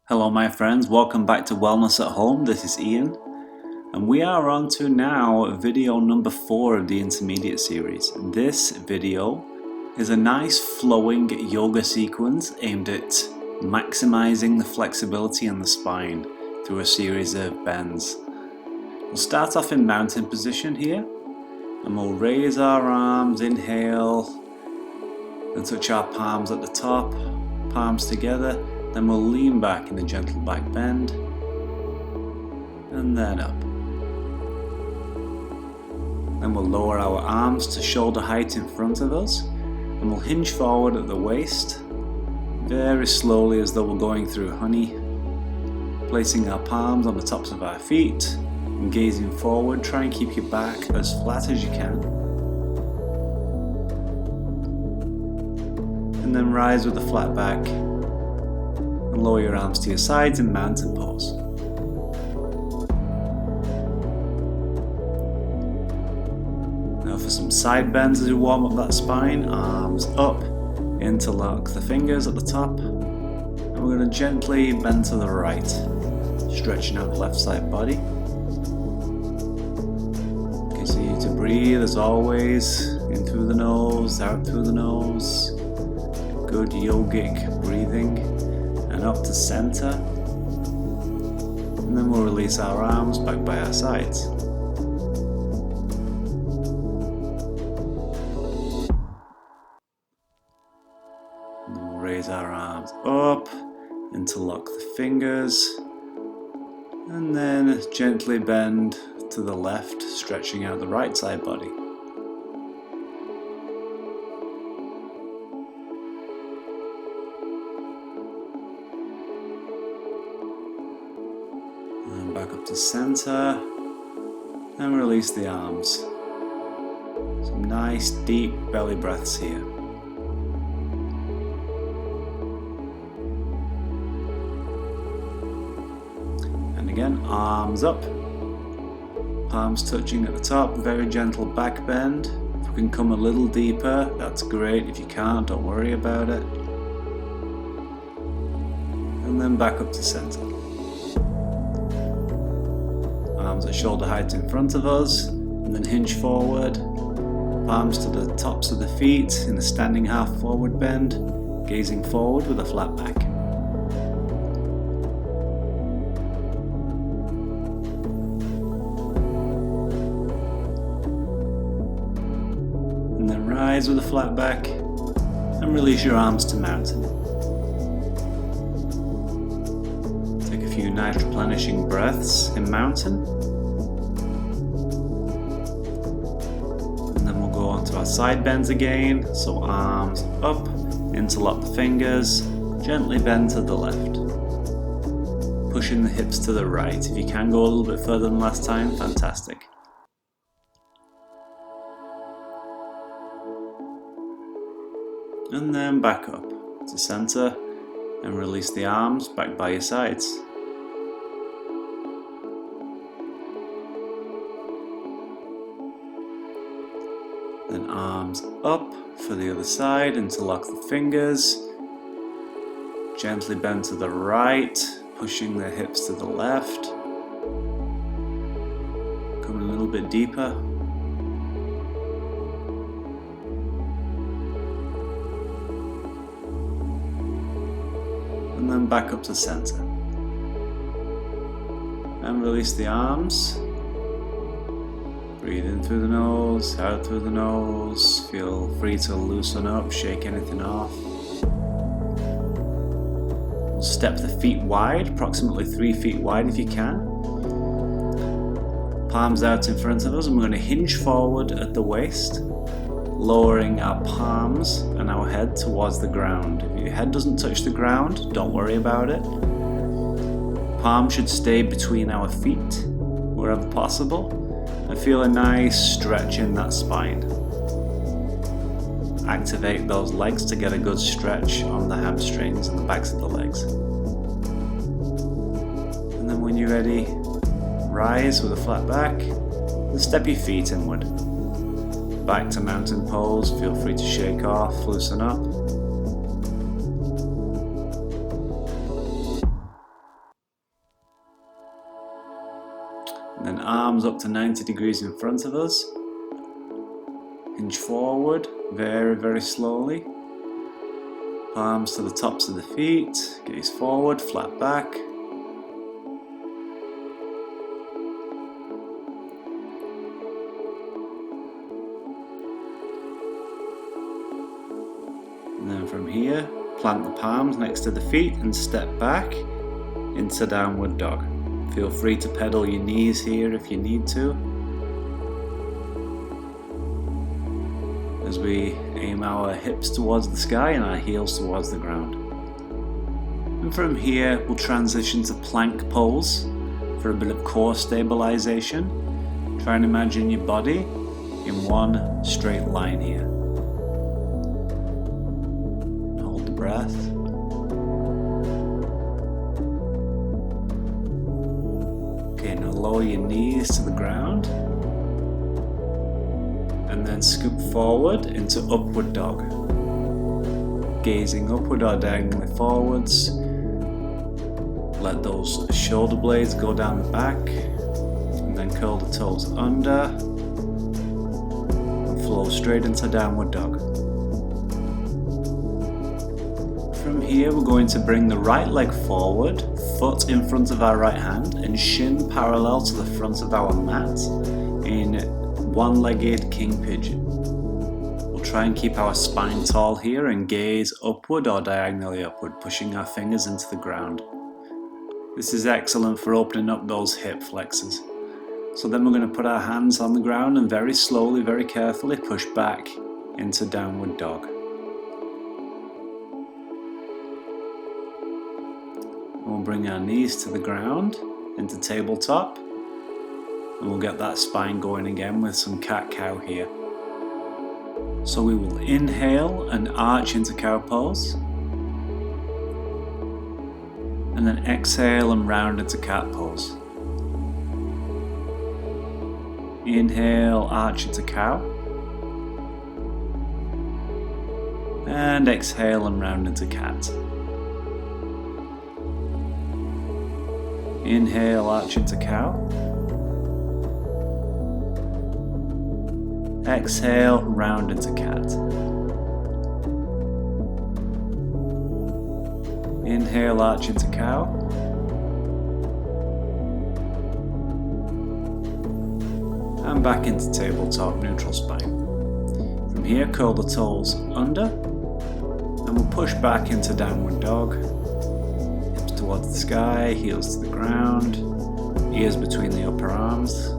Hello my friends, welcome back to Wellness at Home. This is Ian and we are on to now video number 4 of the intermediate series. This video is a nice flowing yoga sequence aimed at maximizing the flexibility in the spine through a series of bends. We'll start off in mountain position here and we'll raise our arms, inhale, and touch our palms at the top, palms together. Then we'll lean back in a gentle back bend, and then up. Then we'll lower our arms to shoulder height in front of us, and we'll hinge forward at the waist, very slowly as though we're going through honey, placing our palms on the tops of our feet, and gazing forward. Try and keep your back as flat as you can. And then rise with a flat back. And lower your arms to your sides in mountain pose. Now for some side bends as we warm up that spine, arms up, interlock the fingers at the top, and we're going to gently bend to the right, stretching out the left side body. Continue to breathe as always, in through the nose, out through the nose. Good yogic breathing. And up to center, and then we'll release our arms back by our sides. And then we'll raise our arms up, interlock the fingers, and then gently bend to the left, stretching out the right side body. And back up to center and release the arms. Some nice deep belly breaths here. And again, arms up, palms touching at the top, very gentle back bend. If we can come a little deeper, that's great. If you can't, don't worry about it. And then back up to center. Arms at shoulder height in front of us, and then hinge forward, palms to the tops of the feet in a standing half forward bend, gazing forward with a flat back. And then rise with a flat back, and release your arms to mountain. Take a few nice replenishing breaths in mountain. Onto our side bends again, so arms up, interlock the fingers, gently bend to the left, pushing the hips to the right. If you can go a little bit further than last time, fantastic. And then back up to center and release the arms back by your sides. Then arms up for the other side, interlock the fingers, gently bend to the right, pushing the hips to the left, coming a little bit deeper. And then back up to center. And release the arms. Breathe in through the nose, out through the nose. Feel free to loosen up, shake anything off. We'll step the feet wide, approximately 3 feet wide if you can. Palms out in front of us, and we're going to hinge forward at the waist, lowering our palms and our head towards the ground. If your head doesn't touch the ground, don't worry about it. Palms should stay between our feet wherever possible. And feel a nice stretch in that spine. Activate those legs to get a good stretch on the hamstrings and the backs of the legs. And then when you're ready, rise with a flat back and step your feet inward. Back to mountain pose, feel free to shake off, loosen up. Then arms up to 90 degrees in front of us. Hinge forward, very, very slowly. Palms to the tops of the feet, gaze forward, flat back. And then from here, plant the palms next to the feet and step back into downward dog. Feel free to pedal your knees here if you need to, as we aim our hips towards the sky and our heels towards the ground. And from here we'll transition to plank pose for a bit of core stabilization. Try and imagine your body in one straight line here. Hold the breath. Okay, now lower your knees to the ground. And then scoop forward into upward dog. Gazing upward or diagonally forwards. Let those shoulder blades go down the back. And then curl the toes under. And flow straight into downward dog. From here we're going to bring the right leg forward, foot in front of our right hand, and shin parallel to the front of our mat in one-legged king pigeon. We'll try and keep our spine tall here and gaze upward or diagonally upward, pushing our fingers into the ground. This is excellent for opening up those hip flexors. So then we're going to put our hands on the ground and very slowly, very carefully push back into downward dog. We'll bring our knees to the ground into tabletop. And we'll get that spine going again with some cat-cow here. So we will inhale and arch into cow pose. And then exhale and round into cat pose. Inhale, arch into cow. And exhale and round into cat. Inhale, arch into cow. Exhale, round into cat. Inhale, arch into cow. And back into tabletop, neutral spine. From here, curl the toes under. And we'll push back into downward dog. Hips towards the sky, heels to the ground. Ears between the upper arms.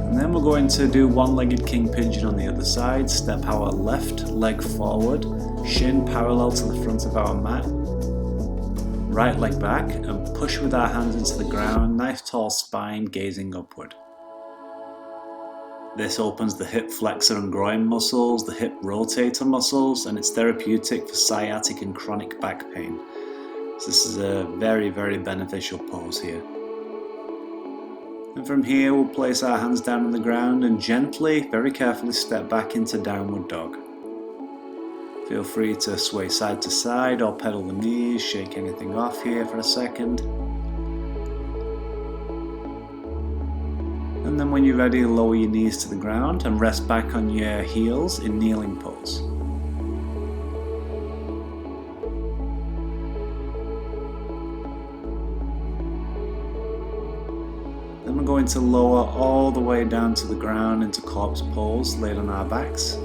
And then we're going to do one-legged king pigeon on the other side. Step our left leg forward, shin parallel to the front of our mat. Right leg back and push with our hands into the ground, nice tall spine gazing upward. This opens the hip flexor and groin muscles, the hip rotator muscles, and it's therapeutic for sciatic and chronic back pain. So this is a very, very beneficial pose here. And from here we'll place our hands down on the ground and gently, very carefully step back into downward dog. Feel free to sway side to side or pedal the knees, shake anything off here for a second. And then when you're ready, lower your knees to the ground and rest back on your heels in kneeling pose. Then we're going to lower all the way down to the ground into corpse pose, laid on our backs.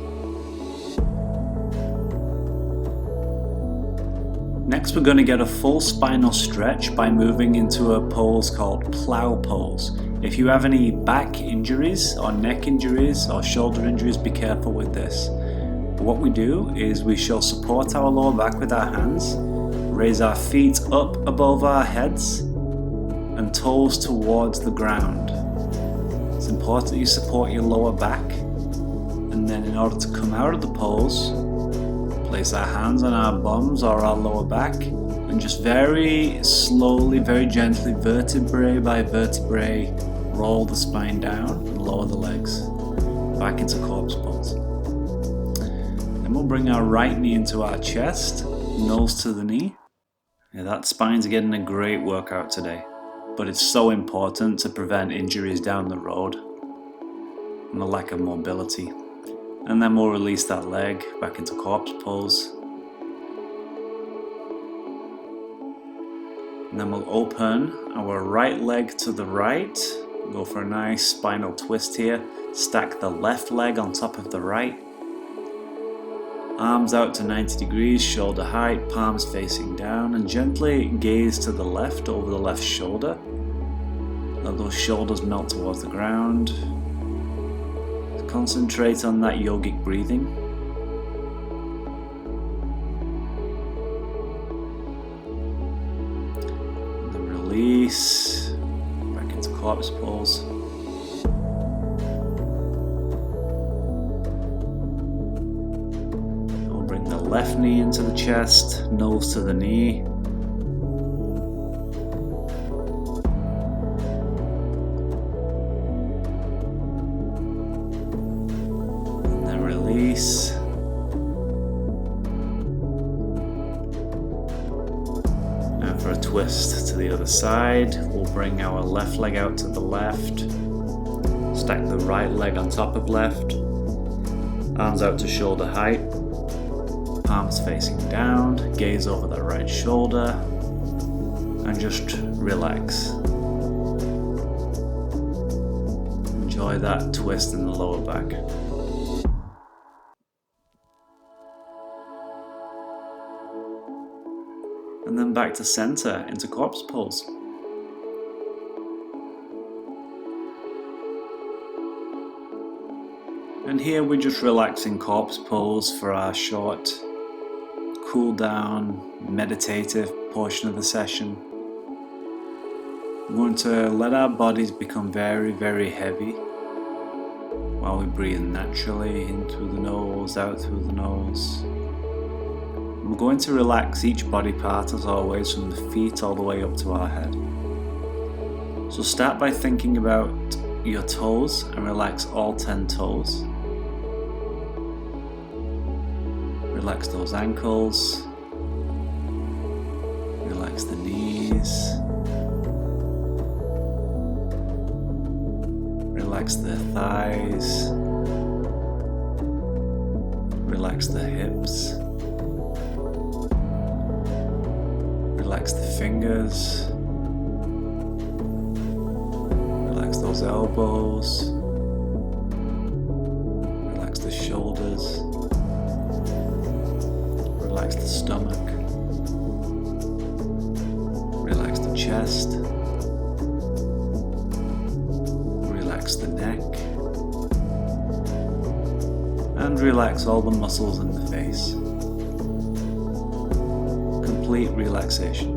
Next we're going to get a full spinal stretch by moving into a pose called plow pose. If you have any back injuries or neck injuries or shoulder injuries, be careful with this. What we do is we shall support our lower back with our hands, raise our feet up above our heads and toes towards the ground. It's important that you support your lower back, and then in order to come out of the pose, place our hands on our bums or our lower back and just very slowly, very gently, vertebrae by vertebrae, roll the spine down and lower the legs back into corpse pose. Then we'll bring our right knee into our chest, nose to the knee, Yeah, that spine's getting a great workout today, but it's so important to prevent injuries down the road and a lack of mobility. And then we'll release that leg back into corpse pose. And then we'll open our right leg to the right, go for a nice spinal twist here, stack the left leg on top of the right, arms out to 90 degrees, shoulder height, palms facing down, and gently gaze to the left over the left shoulder. Let those shoulders melt towards the ground. Concentrate on that yogic breathing. Release back into corpse pose. We'll bring the left knee into the chest, nose to the knee. And then release. For a twist to the other side, we'll bring our left leg out to the left, stack the right leg on top of left, arms out to shoulder height, palms facing down, gaze over the right shoulder, and just relax. Enjoy that twist in the lower back. And then back to center into corpse pose. And here we're just relaxing corpse pose for our short cool down meditative portion of the session. We're going to let our bodies become very, very heavy while we breathe naturally in through the nose, out through the nose. We're going to relax each body part as always, from the feet all the way up to our head. So start by thinking about your toes and relax all 10 toes. Relax those ankles. Relax the knees. Relax the thighs. Relax the hips. Relax the fingers, relax those elbows, relax the shoulders, relax the stomach, relax the chest, relax the neck, and relax all the muscles in the face. Complete relaxation.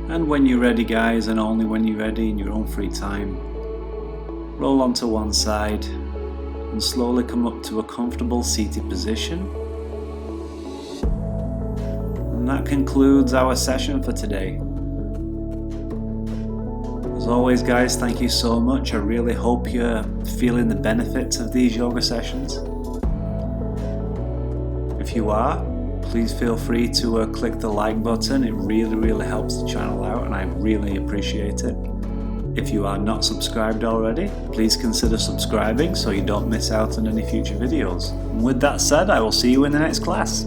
And when you're ready, guys, and only when you're ready in your own free time, roll onto one side and slowly come up to a comfortable seated position. And that concludes our session for today. As always, guys, thank you so much. I really hope you're feeling the benefits of these yoga sessions. If you are, please feel free to click the like button. It really helps the channel out and I really appreciate it. If you are not subscribed already, please consider subscribing so you don't miss out on any future videos. And with that said, I will see you in the next class.